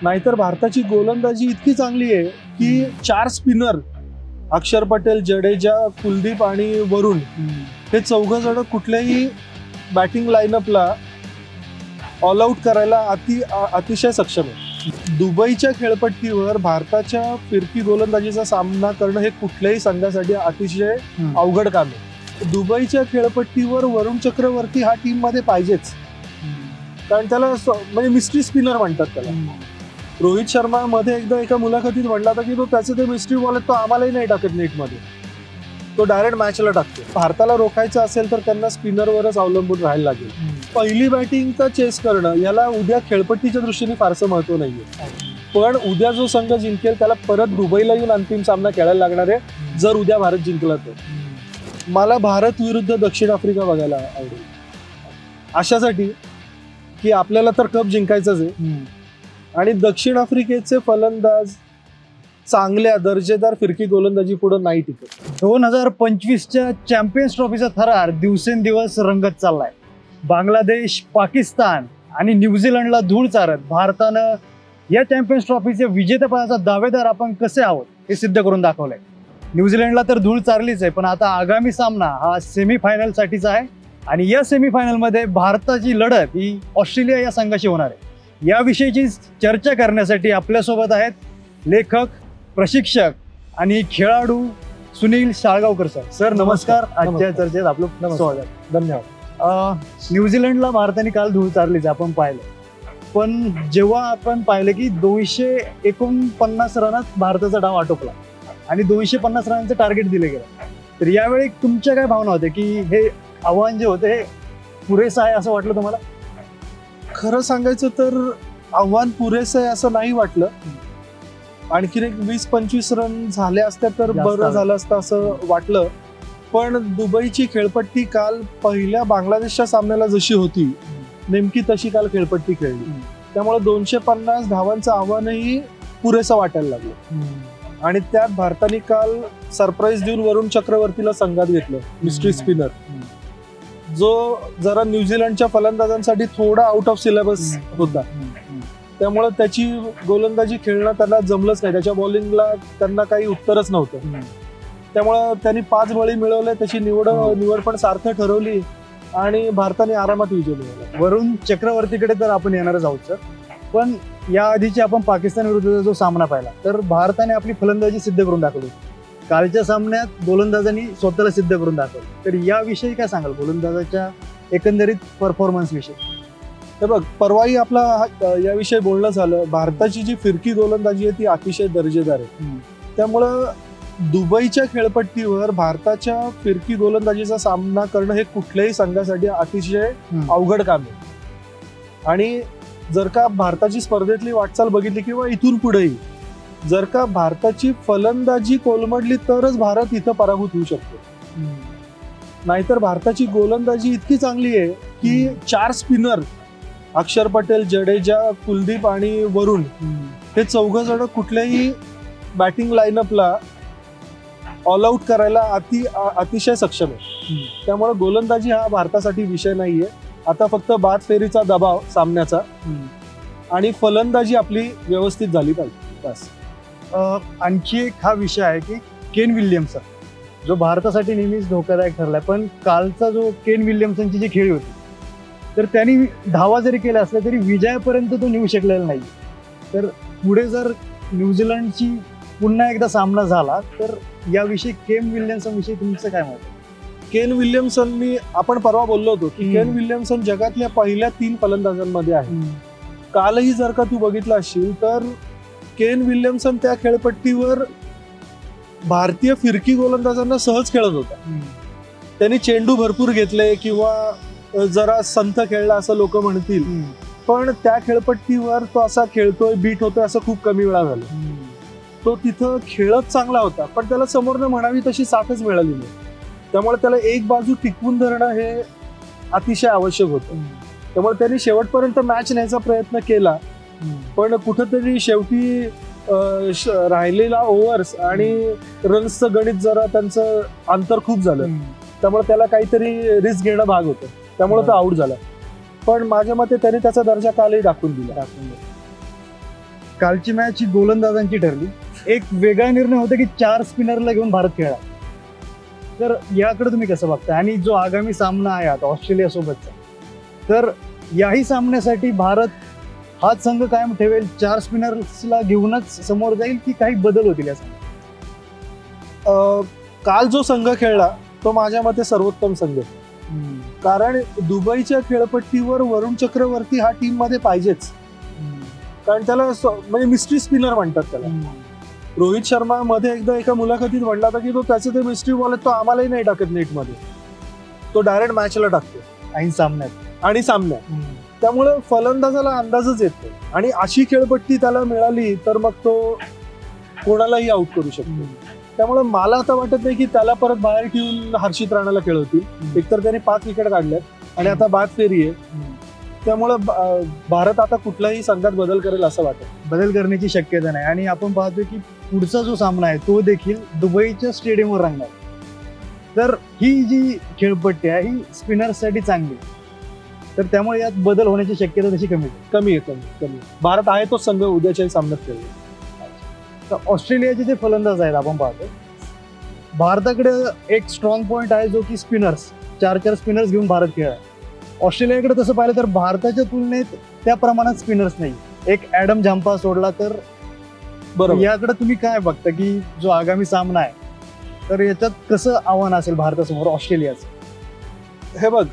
नाहीतर भारताची गोलंदाजी इतकी चांगली आहे की 4 स्पिनर अक्षर पटेल, जडेजा, कुलदीप आणि वरुण हे 4 जण कुठल्याही बॅटिंग लाईनअपला ऑल आउट करायला अतिशय सक्षम आहे. दुबईच्या खेळपट्टीवर भारताच्या फिरकी गोलंदाजीचा सामना करणं हे कुठल्याही संघासाठी अतिशय अवघड काम आहे. दुबईच्या खेळपट्टीवर वरुण चक्रवर्ती हा टीम मध्ये पाहिजेच, कारण त्याला म्हणजे मिस्ट्री स्पिनर म्हणतात त्याला. रोहित शर्मा मध्ये एकदा एका मुलाखतीत म्हणला होता की तो त्याचे ते मिस्ट्री बॉल तो आम्हालाही नाही टाकत नेटमध्ये, तो डायरेक्ट मॅचला टाकतो. भारताला रोखायचं असेल तर त्यांना स्पिनरवरच अवलंबून राहायला लागेल. पहिली बॅटिंगचा चेस करणं याला उद्या खेळपट्टीच्या दृष्टीने फारसं महत्व नाहीये, पण उद्या जो संघ जिंकेल त्याला परत दुबईला येऊन अंतिम सामना खेळायला लागणार आहे जर उद्या भारत जिंकला तर. मला भारत विरुद्ध दक्षिण आफ्रिका बघायला आवडेल, अशासाठी की आपल्याला तर कप जिंकायचंच आहे आणि दक्षिण आफ्रिकेचे फलंदाज चांगल्या दर्जेदार फिरकी गोलंदाजी पुढे नाही टिकत. 2025च्या चॅम्पियन्स ट्रॉफीचा थरार दिवसेंदिवस रंगत चाललाय. बांगलादेश, पाकिस्तान आणि न्यूझीलंडला धूळ चारत भारतानं या चॅम्पियन्स ट्रॉफीच्या विजेतेपदाचा दावेदार आपण कसे आहोत हे सिद्ध करून दाखवलंय. न्यूझीलंडला तर धूळ चारलीच आहे, पण आता आगामी सामना हा सेमीफायनलसाठीचा आहे आणि या सेमीफायनलमध्ये भारताची लढत ही ऑस्ट्रेलिया या संघाशी होणार आहे. याविषयीची चर्चा करण्यासाठी आपल्यासोबत आहेत लेखक, प्रशिक्षक आणि खेळाडू सुनील शाळगावकर सर. सर नमस्कार. आजच्या चर्चेत आपलं स्वागत. धन्यवाद. न्यूझीलंडला भारताने काल धूळ चारलीच आपण पाहिलं, पण जेव्हा आपण पाहिलं की 249 रनात भारताचा डाव आटोपला आणि 250 रनांचं टार्गेट दिलं गेलं, तर यावेळी तुमच्या काय भावना होत्या की हे आव्हान जे होते हे पुरेसं आहे असं वाटलं तुम्हाला? खरं सांगायचं तर आव्हान पुरेसं आहे असं नाही वाटलं. आणखीन एक 20-25 रन झाले असते तर बरं झालं असतं असं वाटलं. पण दुबईची खेळपट्टी काल पहिल्या बांगलादेशच्या सामन्याला जशी होती नेमकी तशी काल खेळपट्टी खेळली, त्यामुळे 250 धावांचं आव्हानही पुरेसं वाटायला लागलं. आणि त्यात भारताने काल सरप्राईज देऊन वरुण चक्रवर्तीला संघात घेतलं, मिस्ट्री स्पिनर, जो जरा न्यूझीलंडच्या फलंदाजांसाठी थोडा आउट ऑफ सिलेबस होता. त्यामुळे त्याची गोलंदाजी खेळणं त्यांना जमलंच नाही, त्याच्या बॉलिंगला त्यांना काही उत्तरच नव्हतं. त्यामुळं त्यांनी 5 बळी मिळवले, त्याची निवड पण सार्थ ठरवली आणि भारताने आरामात विजय मिळवला. वरुण चक्रवर्तीकडे तर आपण येणारच आहोत सर, पण या आधीची आपण पाकिस्तान विरुद्धचा जो सामना पाहिला तर भारताने आपली फलंदाजी सिद्ध करून दाखवली. कालच्या सामन्यात गोलंदाजांनी स्वतःला सिद्ध करून दाखवलं, तर याविषयी काय सांगाल गोलंदाजाच्या एकंदरीत परफॉर्मन्स विषयी? हे बघ, परवाही आपला याविषयी बोलणं झालं. भारताची जी फिरकी गोलंदाजी आहे ती अतिशय दर्जेदार आहे. त्यामुळं दुबईच्या खेळपट्टीवर भारताच्या फिरकी गोलंदाजीचा सामना करणं हे कुठल्याही संघासाठी अतिशय अवघड काम आहे. आणि जर का भारताची स्पर्धेतली वाटचाल बघितली किंवा इथून पुढेही जर का भारताची फलंदाजी कोलमडली तरच भारत इथं पराभूत होऊ शकतो. नाहीतर भारताची गोलंदाजी इतकी चांगली आहे की 4 स्पिनर अक्षर पटेल, जडेजा, कुलदीप आणि वरुण हे 4 जण कुठल्याही बॅटिंग लाईनअपला ऑल आउट करायला अतिशय सक्षम आहे. त्यामुळे गोलंदाजी हा भारतासाठी विषय नाहीये. आता फक्त बाद फेरीचा दबाव सामन्याचा आणि फलंदाजी आपली व्यवस्थित झाली पाहिजे बस. आणखी एक हा विषय आहे की केन विल्यमसन जो भारतासाठी नेहमीच धोकादायक ठरलाय, पण कालचा जो केन विल्यमसनची जी खेळी होती तर त्यांनी धावा जरी केल्या असल्या तरी विजयापर्यंत तो नेऊ शकलेला नाही. तर पुढे जर न्यूझीलंडची पुन्हा एकदा सामना झाला तर याविषयी केन विल्यमसन विषयी तुमचं काय मत? केन विल्यमसननी आपण परवा बोललो होतो की केन विल्यमसन जगातल्या पहिल्या 3 फलंदाजांमध्ये आहे. कालही जर का तू बघितलं असशील तर केन विल्यमसन त्या खेळपट्टीवर भारतीय फिरकी गोलंदाजांना सहज खेळत होता. त्यांनी चेंडू भरपूर घेतले किंवा जरा संथ खेळला असं लोक म्हणतील, पण त्या खेळपट्टीवर तो असा खेळतोय, बीट होतोय असं खूप कमी वेळा झालं. तो तिथं खेळत चांगला होता, पण त्याला समोरनं म्हणावी तशी साथच मिळाली नाही. त्यामुळे त्याला एक बाजू टिकवून धरणं हे अतिशय आवश्यक होतं. त्यामुळे त्यांनी शेवटपर्यंत मॅच न्यायचा प्रयत्न केला, पण कुठंतरी शेवटी राहिलेला ओव्हर्स आणि रन्सचं गणित जरा त्यांचं अंतर खूप झालं. त्यामुळे त्याला काहीतरी रिस्क घेणं भाग होतं, त्यामुळे तो आउट झाला. पण माझ्या मते त्याने त्याचा दर्जा कालही दाखवून दिला. कालची मॅच ही गोलंदाजांची ठरली. एक वेगळा निर्णय होता की 4 स्पिनरला घेऊन भारत खेळला. तर याकडे तुम्ही कसं बघता आणि जो आगामी सामना आहे आता ऑस्ट्रेलिया सोबतचा, तर याही सामन्यासाठी भारत हाच संघ कायम ठेवेल, 4 स्पिनर्सला घेऊनच समोर जाईल की काही बदल होतील या संघात? काल जो संघ खेळला तो माझ्या मते सर्वोत्तम संघ आहे. कारण दुबईच्या खेळपट्टीवर वरुण चक्रवर्ती हा टीम मध्ये पाहिजेच. कारण त्याला म्हणजे मिस्ट्री स्पिनर म्हणतात त्याला. रोहित शर्मा मध्ये एकदा एका मुलाखतीत म्हणला होता की तो त्याचे ते मिस्ट्री बॉल तो आम्हालाही नाही टाकत नेटमध्ये, तो डायरेक्ट मॅचला टाकतो आणि सामन्यात. त्यामुळे फलंदाजाला अंदाजच येतो आणि अशी खेळपट्टी त्याला मिळाली तर मग तो कोणालाही आउट करू शकतो. त्यामुळे मला आता वाटत नाही की त्याला परत बाहेर ठेवून हर्षित राणाला खेळवतील. एकतर त्याने 5 विकेट काढल्यात आणि आता बाद फेरी आहे. त्यामुळे भारत आता कुठलाही संघात बदल करेल असं वाटत. बदल करण्याची शक्यता नाही. आणि आपण पाहतोय की पुढचा जो सामना आहे तो देखील दुबईच्या स्टेडियमवर रंगणार. तर ही जी खेळपट्टी आहे ही स्पिनर्ससाठी चांगली, तर त्यामुळे यात बदल होण्याची शक्यता तशी कमी आहे. भारत आहे तो संघ उद्याच्याही सामन्यात खेळेल. तर ऑस्ट्रेलियाचे जे फलंदाज आहेत आपण पाहतो, भारताकडे एक स्ट्रॉंग पॉइंट आहे जो की स्पिनर्स, 4 स्पिनर्स घेऊन भारत खेळाय. ऑस्ट्रेलियाकडे तसं पाहिलं तर भारताच्या तुलनेत त्या प्रमाणात स्पिनर्स नाही. एक ॲडम झांपा सोडला तर बरोबर. याकडे तुम्ही काय बघता की जो आगामी सामना आहे तर याच्यात कसं आव्हान असेल भारतासमोर ऑस्ट्रेलियाचं? हे बघ,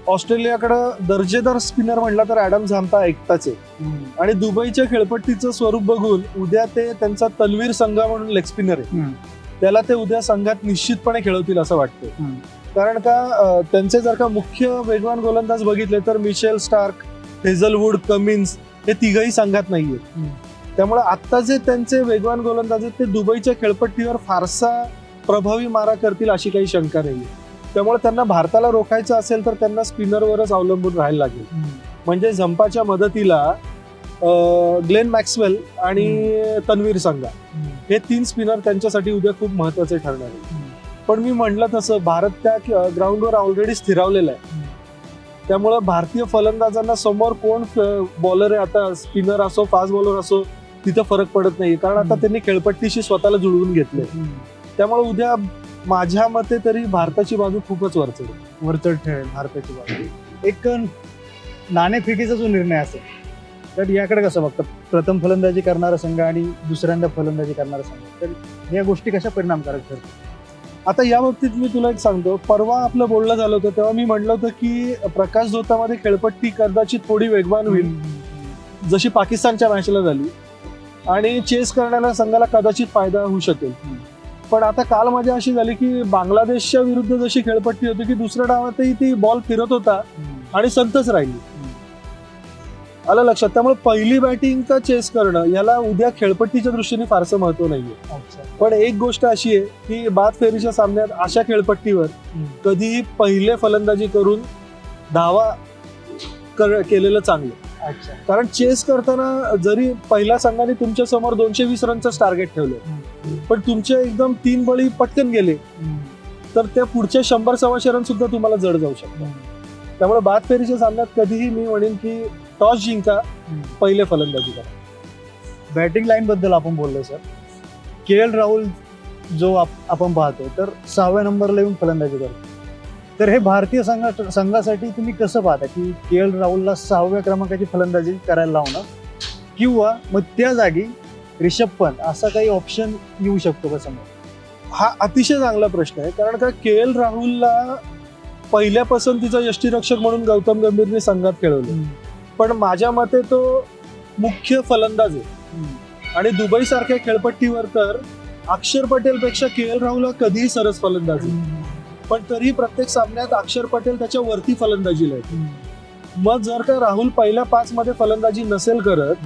ऑस्ट्रेलियाकडे दर्जेदार स्पिनर म्हटला तर ॲडम झांपा एकटाच आहे. आणि दुबईच्या खेळपट्टीचं स्वरूप बघून उद्या ते त्यांचा तन्वीर संघा म्हणून लेग स्पिनर आहे, त्याला ते उद्या संघात निश्चितपणे खेळवतील असं वाटतं. कारण का त्यांचे जर का मुख्य वेगवान गोलंदाज बघितले तर मिशेल स्टार्क, हेझलवूड, कमिन्स हे तिघही संघात नाहीये. त्यामुळे आता जे त्यांचे वेगवान गोलंदाज आहेत ते दुबईच्या खेळपट्टीवर फारसा प्रभावी मारा करतील अशी काही शंका नाहीये. त्यामुळे त्यांना भारताला रोखायचं असेल तर त्यांना स्पिनरवरच अवलंबून राहायला लागेल. म्हणजे झंपाच्या मदतीला ग्लेन मॅक्सवेल आणि तन्वीर संघा हे 3 स्पिनर त्यांच्यासाठी उद्या खूप महत्वाचे ठरणार आहे. पण मी म्हटलं तसं भारत त्या ग्राउंडवर ऑलरेडी स्थिरावलेला आहे. त्यामुळे भारतीय फलंदाजांना समोर कोण बॉलर आहे, आता स्पिनर असो फास्ट बॉलर असो, तिथं फरक पडत नाही. कारण आता त्यांनी खेळपट्टीशी स्वतःला जुळवून घेतले. त्यामुळे उद्या माझ्या मते तरी भारताची बाजू खूपच वरचढ ठरेल. भारताची बाजू एक नाणेफेकीचा जो निर्णय असेल तर याकडे कसं बघतं? प्रथम फलंदाजी करणारा संघ आणि दुसऱ्यांदा फलंदाजी करणारा संघ, तर या गोष्टी कशा परिणामकारक ठरतात? आता या बाबतीत मी तुला एक सांगतो. परवा आपलं बोलणं झालं होतं तेव्हा मी म्हटलं होतं की प्रकाश झोतामध्ये खेळपट्टी कदाचित थोडी वेगवान होईल जशी पाकिस्तानच्या मॅचला झाली आणि चेस करणाऱ्या संघाला कदाचित फायदा होऊ शकेल. पण आता काल मजा अशी झाली की बांगलादेशच्या विरुद्ध जशी खेळपट्टी होती की दुसऱ्या डावातही ती बॉल फिरत होता आणि संतच राहिली. आलं लक्षात? त्यामुळे पहिली बॅटिंग का चेस करणं याला उद्या खेळपट्टीच्या दृष्टीने फारसं महत्व नाहीये. पण एक गोष्ट अशी आहे की बाद फेरीच्या सामन्यात अशा खेळपट्टीवर कधीही पहिले फलंदाजी करून धावा केलेलं चांगलं. कारण चेस करताना जरी पहिल्या संघाने तुमच्या समोर 220 रनचं टार्गेट ठेवलं पण तुमचे एकदम 3 बळी पटकन गेले तर त्या पुढच्या 100-125 रन सुद्धा तुम्हाला जड जाऊ शकतात. त्यामुळे बाद फेरीच्या सामन्यात कधीही मी म्हणेन की टॉस जिंका, पहिले फलंदाजी करा. बॅटिंग लाईन बद्दल आपण बोललो सर. के.एल. राहुल जो आपण पाहतो तर 6व्या नंबरला येऊन फलंदाजी करतो. तर हे भारतीय संघासाठी तुम्ही कसं पाहता की के.एल. राहुलला 6व्या क्रमांकाची फलंदाजी करायला लावणं किंवा मग त्या जागी रिषभ पंत असा काही ऑप्शन येऊ शकतो का समोर? हा अतिशय चांगला प्रश्न आहे. कारण का के.एल. राहुलला पहिल्या पसंतीचा यष्टीरक्षक म्हणून गौतम गंभीरने संघात खेळवलं, पण माझ्या मते तो मुख्य फलंदाज आहे. आणि दुबई सारख्या खेळपट्टीवर तर अक्षर पटेल पेक्षा के.एल. राहुल कधीही सरस फलंदाज आहे. पण तरी प्रत्येक सामन्यात अक्षर पटेल त्याच्या वरती फलंदाजीला आहे. मग जर का राहुल पहिल्या 5 मध्ये फलंदाजी नसेल करत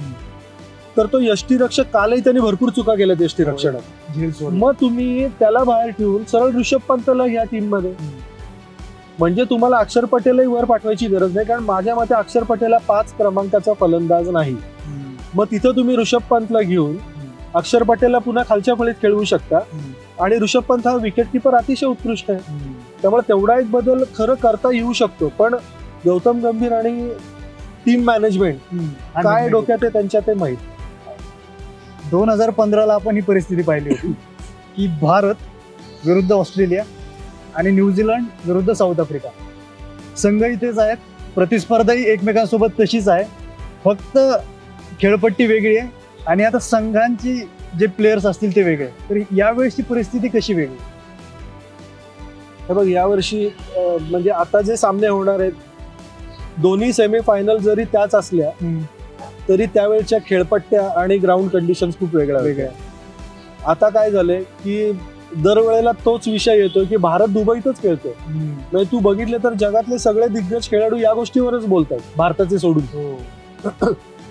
तर तो यष्टीरक्षक, कालही त्यांनी भरपूर चुका केल्यात यष्टीरक्षणात, मग तुम्ही त्याला बाहेर ठेवून सरळ ऋषभ पंतला या टीम मध्ये, म्हणजे तुम्हाला अक्षर पटेलही वर पाठवायची गरज नाही. कारण माझ्या मते अक्षर पटेल 5 क्रमांकाचा फलंदाज नाही. मग तिथं तुम्ही ऋषभ पंतला घेऊन अक्षर पटेलला पुन्हा खालच्या फळीत खेळवू शकता. आणि ऋषभ पंत हा विकेट किपर अतिशय उत्कृष्ट आहे. त्यामुळे तेवढा एक बदल खरं करता येऊ शकतो. पण गौतम गंभीर आणि टीम मॅनेजमेंट काय डोक्यात आहे त्यांच्या ते माहीत. 2015ला आपण ही परिस्थिती पाहिली होती की भारत विरुद्ध ऑस्ट्रेलिया आणि न्यूझीलंड विरुद्ध साऊथ आफ्रिका. संघ इथेच आहेत, प्रतिस्पर्धाही एकमेकांसोबत तशीच आहे, फक्त खेळपट्टी वेगळी आहे आणि आता संघांची जे प्लेयर्स असतील ते वेगळे. तर यावेळेसची परिस्थिती कशी वेगळी? हे बघ, यावर्षी म्हणजे आता जे सामने होणार आहेत, दोन्ही सेमीफायनल जरी त्याच असल्या तरी त्यावेळच्या खेळपट्ट्या आणि ग्राउंड कंडिशन्स खूप वेगळ्या. आता काय झालंय की दरवेळेला तोच विषय येतो की भारत दुबईतच खेळतो. म्हणजे तू बघितले तर जगातले सगळे दिग्गज खेळाडू या गोष्टीवरच बोलतात, भारताचे सोडून,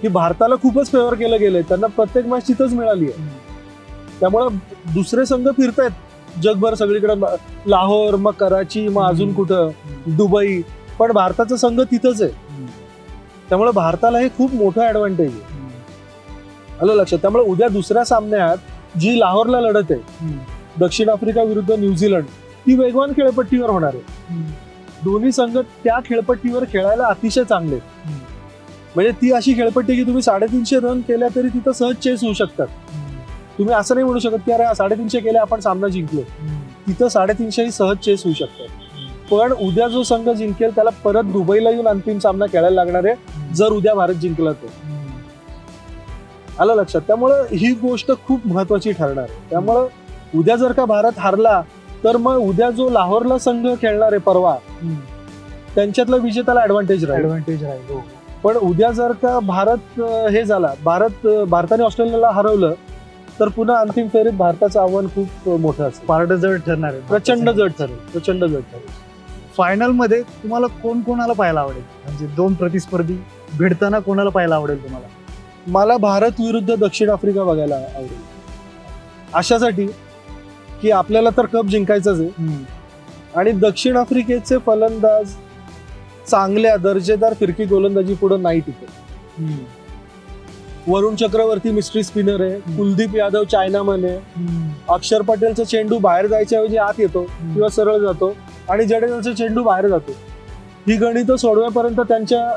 की भारताला खूपच फेवर केलं गेलंय, त्यांना प्रत्येक मॅच तिथंच मिळाली आहे. त्यामुळं दुसरे संघ फिरतायत जगभर सगळीकडे, लाहोर, मग कराची, मग अजून कुठं दुबई, पण भारताचा संघ तिथंच आहे. त्यामुळे भारताला हे खूप मोठं ऍडव्हान्टेज आहे. आलं लक्षात? त्यामुळे उद्या दुसऱ्या सामन्यात जी लाहोरला लढत आहे दक्षिण आफ्रिका विरुद्ध न्यूझीलंड, ती वेगवान खेळपट्टीवर होणार आहे. दोन्ही संघ त्या खेळपट्टीवर खेळायला अतिशय चांगले. म्हणजे ती अशी खेळपट्टी की तुम्ही 350 रन केल्या तरी तिथं सहज चेस होऊ शकतात. तुम्ही असं नाही म्हणू शकत की अरे 350 केले आपण सामना जिंकलो. तिथं 350 ही सहज चेस होऊ शकतात. पण उद्या जो संघ जिंकेल त्याला परत दुबईला येऊन अंतिम सामना खेळायला लागणार आहे जर उद्या भारत जिंकला तर. आलं लक्षात? त्यामुळं ही गोष्ट खूप महत्वाची ठरणार आहे. त्यामुळं उद्या जर का भारत हारला तर मग उद्या जो लाहोरला संघ खेळणार आहे परवा, त्यांच्यातला विजेत्याला ऍडव्हान्टेज राहील. पण उद्या जर का भारत हे झाला, भारताने ऑस्ट्रेलियाला हरवलं तर पुन्हा अंतिम फेरीत भारताचं आव्हान खूप मोठं असेल. पारड जड ठरणार आहे, प्रचंड जड ठरेल. फायनल मध्ये तुम्हाला कोणाला पाहायला आवडेल? म्हणजे दोन प्रतिस्पर्धी भिडताना कोणाला पाहायला आवडेल तुम्हाला? मला भारत विरुद्ध दक्षिण आफ्रिका बघायला आवडेल, अशासाठी की आपल्याला तर कप जिंकायचाच आहे आणि दक्षिण आफ्रिकेचे फलंदाज चांगल्या दर्जेदार फिरकी गोलंदाजी पुढे नाही टिकत. वरुण चक्रवर्ती मिस्ट्री स्पिनर आहे, कुलदीप यादव चायनामन आहे, अक्षर पटेलचा चेंडू बाहेर जायच्या ऐवजी आत येतो किंवा सरळ जातो आणि जडेजाचा चेंडू बाहेर जातो. ही गणितं सोडवेपर्यंत त्यांच्या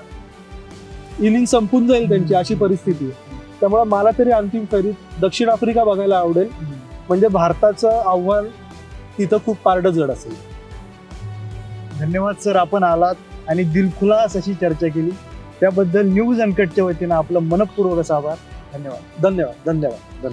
इनिंग संपून जाईल त्यांची, अशी परिस्थिती आहे. त्यामुळे मला तरी अंतिम फेरीत दक्षिण आफ्रिका बघायला आवडेल. म्हणजे भारताचं आव्हान तिथं खूप पारडं जड असेल. धन्यवाद सर, आपण आलात आणि दिलखुलास अशी चर्चा केली, त्याबद्दल न्यूज अनकटच्या वतीनं आपलं मनपूर्वक आभार. धन्यवाद. धन्यवाद.